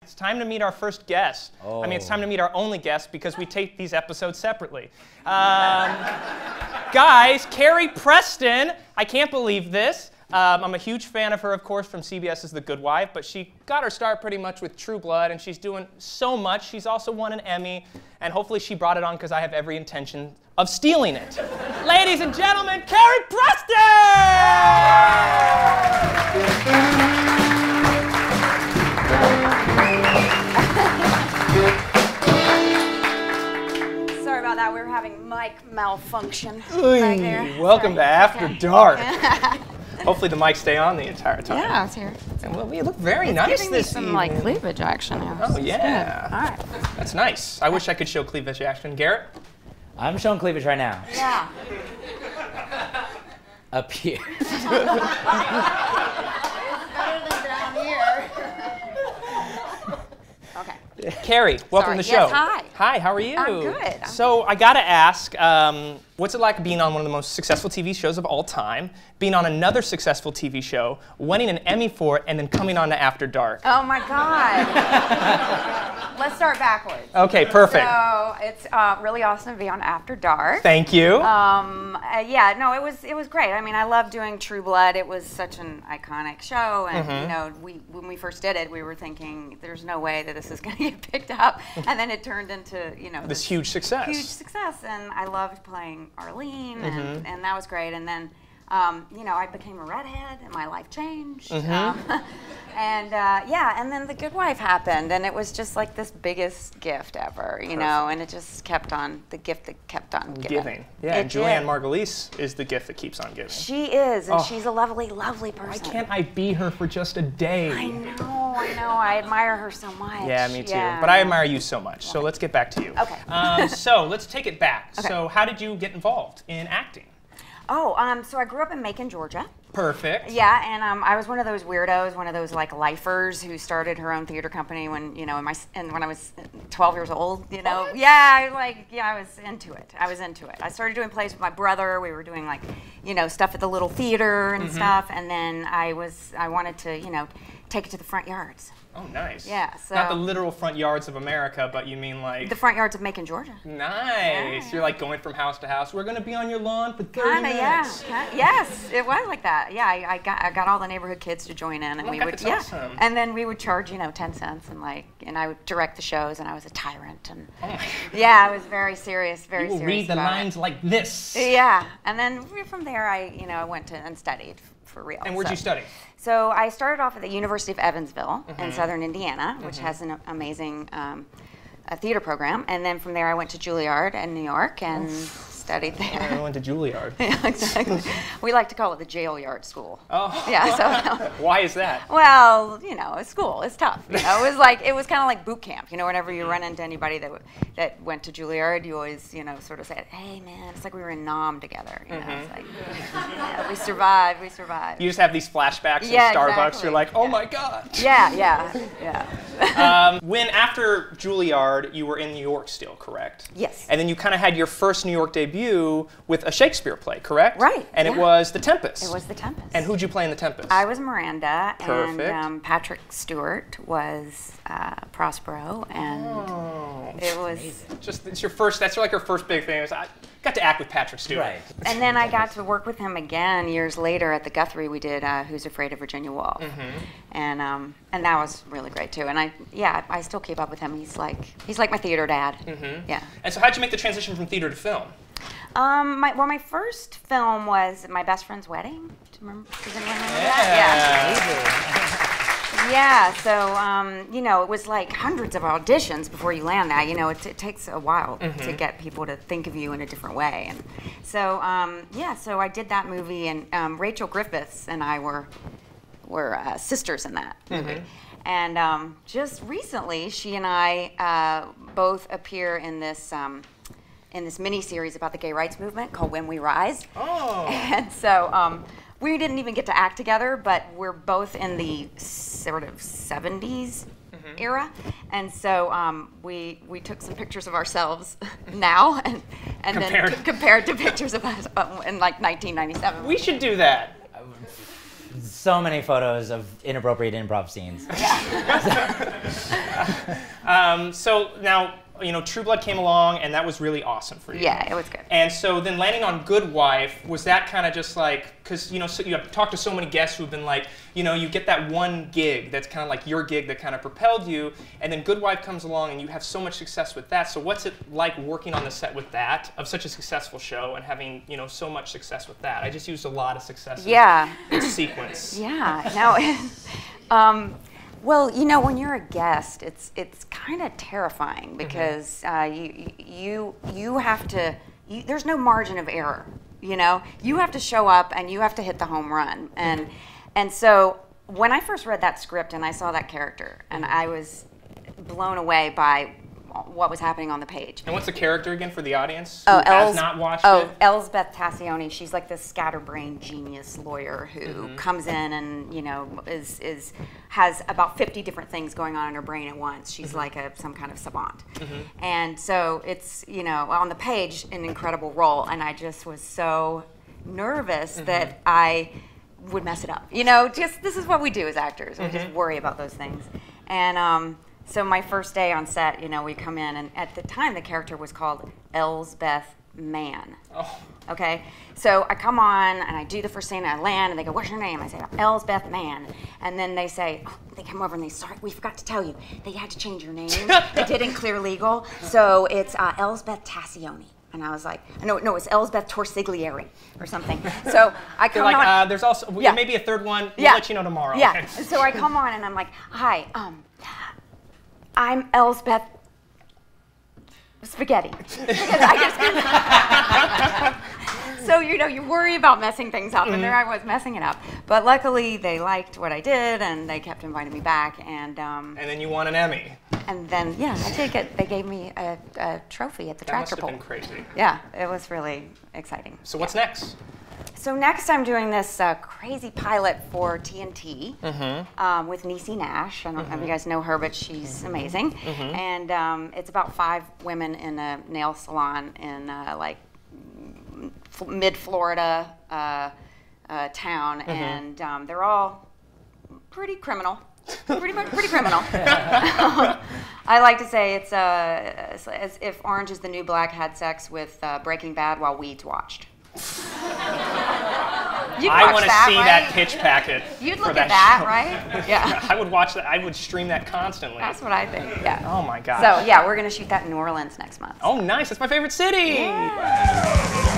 It's time to meet our first guest. Oh. I mean, it's time to meet our only guest because we tape these episodes separately. Guys, Carrie Preston. I can't believe this. I'm a huge fan of her, of course, from CBS's The Good Wife, but she got her start pretty much with True Blood, and she's doing so much. She's also won an Emmy, and hopefully she brought it on because I have every intention of stealing it. Ladies and gentlemen, Carrie Preston! Sorry about that. We were having mic malfunction back there. Welcome to After Dark. Hopefully the mics stay on the entire time. Yeah, it's here. And well, you look very It's nice giving me this some evening. like cleavage action here. Oh yeah. All right. That's nice. I wish I could show cleavage action. Garrett? I'm showing cleavage right now. Yeah. Up here. Okay. Carrie, welcome to the show. Yes, hi. Hi, how are you? I'm good. So I gotta ask, what's it like being on one of the most successful TV shows of all time, being on another successful TV show, winning an Emmy for it, and then coming on to After Dark? Oh my God. Let's start backwards. Okay, perfect. So it's really awesome to be on After Dark. Thank you. Yeah, no, it was great. I mean, I love doing True Blood. It was such an iconic show, and you know, when we first did it, we were thinking, there's no way that this is going to get picked up, and then it turned into, you know, this huge success. Huge success, and I loved playing Arlene, and that was great. And then, you know, I became a redhead, and my life changed. Yeah, and then The Good Wife happened, and it was just like this biggest gift ever, you know, and it just kept on, the gift that kept on giving. Yeah, and Julianne Margulies is the gift that keeps on giving. She is, and she's a lovely, lovely person. Why can't I be her for just a day? I know, I admire her so much. Yeah, me too. But I admire you so much, so let's get back to you. Okay. So let's take it back. Okay. So how did you get involved in acting? Oh, so I grew up in Macon, Georgia. Perfect. Yeah, and I was one of those weirdos, one of those like lifers who started her own theater company when, you know, when I was 12 years old, you know. What? Yeah, I was into it. I started doing plays with my brother. We were doing like, you know, stuff at the little theater and stuff, and then I wanted to, you know, take it to the front yards. Oh, nice. Yeah, so not the literal front yards of America, but you mean like the front yards of Macon, Georgia. Nice. Yeah. You're like going from house to house. We're gonna be on your lawn for 30 Kinda, minutes. yeah. Yes, it was like that. Yeah, I got all the neighborhood kids to join in, and we would, that's awesome. and then we would charge, you know, 10 cents, and I would direct the shows, and I was a tyrant, and Oh my. yeah, I was very serious, very You will serious. read the about lines like this. it. Yeah, and then from there, I went to and studied for real. And where'd you study? So I started off at the University of Evansville in Southern Indiana, which has an amazing a theater program, and then from there I went to Juilliard in New York and studied there. I went to Juilliard. Yeah, exactly. We like to call it the jail yard school. Oh. Yeah. So. Why is that? Well, you know, it's school. It's tough. You know, it was kind of like boot camp. You know, whenever you run into anybody that went to Juilliard, you always, you know, sort of say, "Hey, man, it's like we were in Nam together." You know, it's like, yeah, we survived. We survived. You just have these flashbacks in Yeah, Starbucks. exactly. You're like, oh my God. Yeah. When after Juilliard, you were in New York still, correct? Yes. And then you kind of had your first New York debut with a Shakespeare play, correct? Right, And it yeah. was The Tempest. It was The Tempest. And who'd you play in The Tempest? I was Miranda, Perfect. and Patrick Stewart was Prospero, and it was. It's your first. That's like your first big thing. I got to act with Patrick Stewart. Right. And then I got to work with him again years later at the Guthrie. We did Who's Afraid of Virginia Woolf, and that was really great too. And I still keep up with him. He's like my theater dad. Yeah. And so, how'd you make the transition from theater to film? My first film was My Best Friend's Wedding. Do you remember? Does anyone remember that? Yeah. So, you know, it was like hundreds of auditions before you land that. You know, it takes a while to get people to think of you in a different way. And so, so I did that movie, and Rachel Griffiths and I were sisters in that movie. And just recently, she and I both appear in this mini-series about the gay rights movement called When We Rise. Oh. And so we didn't even get to act together, but we're both in the sort of 70s era. And so we took some pictures of ourselves now and then compared to pictures of us in like 1997. We should do that. so many photos of inappropriate improv scenes. So now, you know, True Blood came along, and that was really awesome for you. Yeah, it was good. And so then landing on Good Wife, was that kind of just like, because, you know, so you have talked to so many guests who've been like, you know, you get that one gig that's kind of like your gig that kind of propelled you, and then Good Wife comes along and you have so much success with that. So what's it like working on the set with that, of such a successful show, and having, you know, so much success with that? I just used a lot of successes in sequence. Yeah, no. Well, you know, when you're a guest, it's kind of terrifying because you have to. There's no margin of error. You know, you have to show up and you have to hit the home run. And so when I first read that script and I saw that character, and I was blown away by what was happening on the page. And what's the character again for the audience who has not watched it? Elsbeth Tassioni. She's like this scatterbrained genius lawyer who comes in and, you know, has about 50 different things going on in her brain at once. She's like some kind of savant. And so it's, you know, on the page, an incredible role. And I just was so nervous that I would mess it up. You know, just this is what we do as actors. We just worry about those things. And so my first day on set, you know, we come in, and at the time the character was called Elsbeth Mann. Oh. Okay, so I come on and I do the first scene, and I land, and they go, "What's your name?" I say, "Elsbeth Mann," and then they say, they come over and they, "Sorry, we forgot to tell you, they had to change your name. They didn't clear legal, so it's Elsbeth Tassioni." And I was like, no, it's Elsbeth Torsiglieri or something. So I come on. There's also maybe a third one. We'll let you know tomorrow. Yeah. Okay. So I come on and I'm like, "Hi, I'm Elsbeth Spaghetti." So, you know, you worry about messing things up, and there I was messing it up. But luckily, they liked what I did, and they kept inviting me back. And then you won an Emmy. And then, yeah, I did get. They gave me a trophy at the tractor pull. That must have been crazy. Yeah, it was really exciting. So what's next? So next, I'm doing this crazy pilot for TNT with Niecy Nash. I don't know if you guys know her, but she's amazing. And it's about 5 women in a nail salon in like mid-Florida town, and they're all pretty criminal. Pretty criminal. I like to say it's as if Orange is the New Black had sex with Breaking Bad while Weeds watched. I want to see that pitch packet. You'd look at that, right? Yeah. I would watch that. I would stream that constantly. That's what I think. Yeah. Oh my God. So yeah, we're gonna shoot that in New Orleans next month. Oh, nice. That's my favorite city. Yeah.